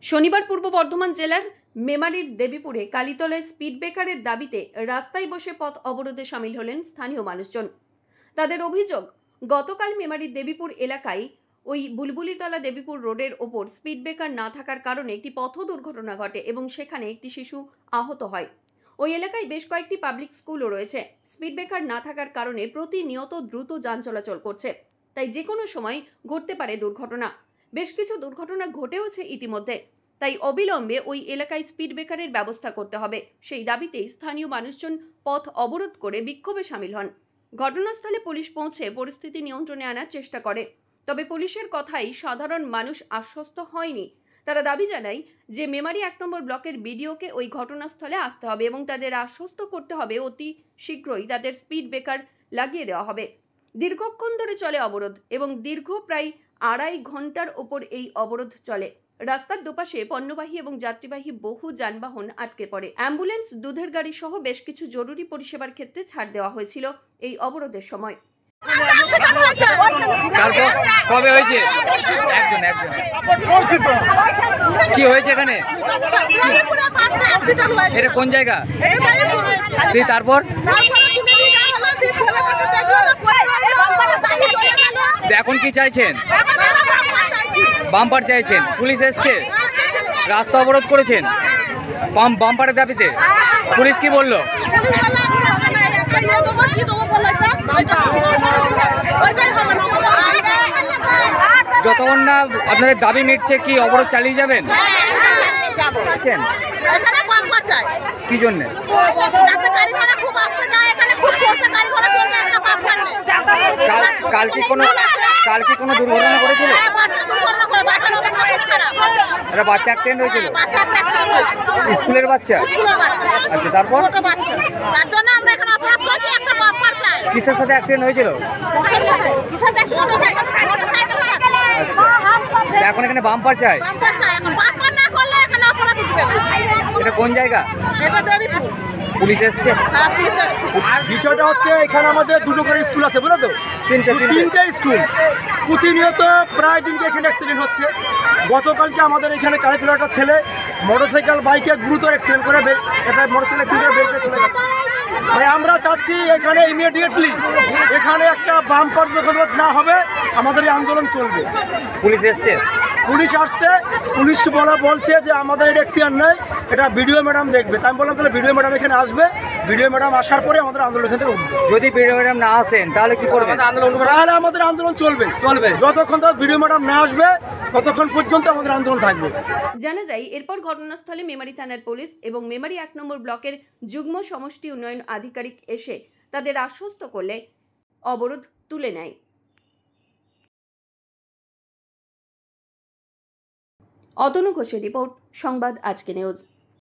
শনিবার পূর্ব বর্ধমান জেলার মেমারির দেবীপুরে কালীতলায় স্পিড ব্রেকারের দাবিতে রাস্তায় বসে পথ অবরোধে সামিল হলেন স্থানীয় মানুষজন। তাদের অভিযোগ, গতকাল মেমারির দেবীপুর এলাকায় ওই বুলবুলিতলা দেবীপুর রোডের ওপর স্পিড ব্রেকার না থাকার কারণে একটি পথ দুর্ঘটনা ঘটে এবং সেখানে একটি শিশু আহত হয়। ওই এলাকায় বেশ কয়েকটি পাবলিক স্কুলও রয়েছে। স্পিড ব্রেকার না থাকার কারণে প্রতিনিয়ত দ্রুত যান চলাচল করছে, তাই যে কোনো সময় ঘটতে পারে দুর্ঘটনা। বেশ কিছু দুর্ঘটনা ঘটেওছে ইতিমধ্যে, তাই অবিলম্বে ওই এলাকায় স্পিড ব্রেকারের ব্যবস্থা করতে হবে। সেই দাবিতেই স্থানীয় মানুষজন পথ অবরোধ করে বিক্ষোভে সামিল হন। ঘটনাস্থলে পুলিশ পৌঁছে পরিস্থিতি নিয়ন্ত্রণে আনার চেষ্টা করে, তবে পুলিশের কথাই সাধারণ মানুষ আশ্বস্ত হয়নি। তারা দাবি জানায় যে মেমারি 1 নম্বর ব্লকের বিডিওকে ওই ঘটনাস্থলে আসতে হবে এবং তাদের আশ্বস্ত করতে হবে অতি শীঘ্রই তাদের স্পিড ব্রেকার লাগিয়ে দেওয়া হবে। দীর্ঘক্ষণ ধরে চলে অবরোধ এবং দীর্ঘ প্রায় 2.5 ঘন্টার ওপর এই অবরোধ চলে। রাস্তার দুপাশে পণ্যবাহী এবং যাত্রীবাহী বহু যানবাহন আটকে পড়ে। অ্যাম্বুলেন্স, দুধের গাড়ি সহ বেশ কিছু জরুরি পরিষেবার ক্ষেত্রে ছাড় দেওয়া হয়েছিল এই অবরোধের সময়। কবে হয়েছে? কি হয়েছে এখানে? এটা কোন জায়গা? তারপর এখন কি চাইছেন? বাম্পার চাইছেন? পুলিশ এসছে, রাস্তা অবরোধ করেছেন বাম্পারের দাবিতে। পুলিশ কি বললো? যতক্ষণ না আপনাদের দাবি মিটছে কি অবরোধ চালিয়ে যাবেন? কি জন্য? কাল কি কোনো দুর্ঘটনা করেছিল? একটা বাচ্চা অ্যাক্সিডেন্ট হয়েছিল, স্কুলের বাচ্চা। আচ্ছা, তারপর কিসের সাথে অ্যাক্সিডেন্ট হয়েছিল? আচ্ছা, এখন এখানে বাম্পার চাই। এটা কোন জায়গা? পুলিশ এসছে? বিষয়টা হচ্ছে এখানে আমাদের দুটো করে স্কুল আছে, বুঝলো তো? তিনটে স্কুল প্রতিনিয়ত প্রায় দিনকে এখানে অ্যাক্সিডেন্ট হচ্ছে। গতকালকে আমাদের এখানে কালীতলা একটা ছেলে মোটরসাইকেল বাইকে গুরুতর অ্যাক্সিডেন্ট করে একটা মোটরসাইকেল অ্যাক্সিডেন্ট করে বের করে চলে গেছে। ভাই, আমরা চাচ্ছি এখানে ইমিডিয়েটলি এখানে একটা বাম্পার যখন না হবে আমাদের এই আন্দোলন চলবে। পুলিশ এসছে? পুলিশ আসছে, পুলিশকে বলছে যে আমাদের এটা এখতিয়ার নেই, এটা বিডিও ম্যাডাম দেখবে। তাই আমি বললাম তাহলে বিডিও ম্যাডাম এখানে আসবে, বিডিও ম্যাডাম আসার পরে আমাদের আন্দোলন এখান থেকে উঠবে। যদি বিডিও ম্যাডাম না আসেন তাহলে কি করবেন? তাহলে আমাদের আন্দোলন চলবে যতক্ষণ তক বিডিও ম্যাডাম না আসবে ততক্ষণ পর্যন্ত আমাদের আন্দোলন থাকবে। জানা যায়, এরপর ঘটনাস্থলে মেমারি থানার পুলিশ এবং মেমারি 1 নম্বর ব্লকের যুগ্ম সমষ্টি উন্নয়ন আধিকারিক এসে তাদের আশ্বস্ত করলে অবরোধ তুলে নেয়। অতনু ঘোষের রিপোর্ট, সংবাদ আজকে নিউজ।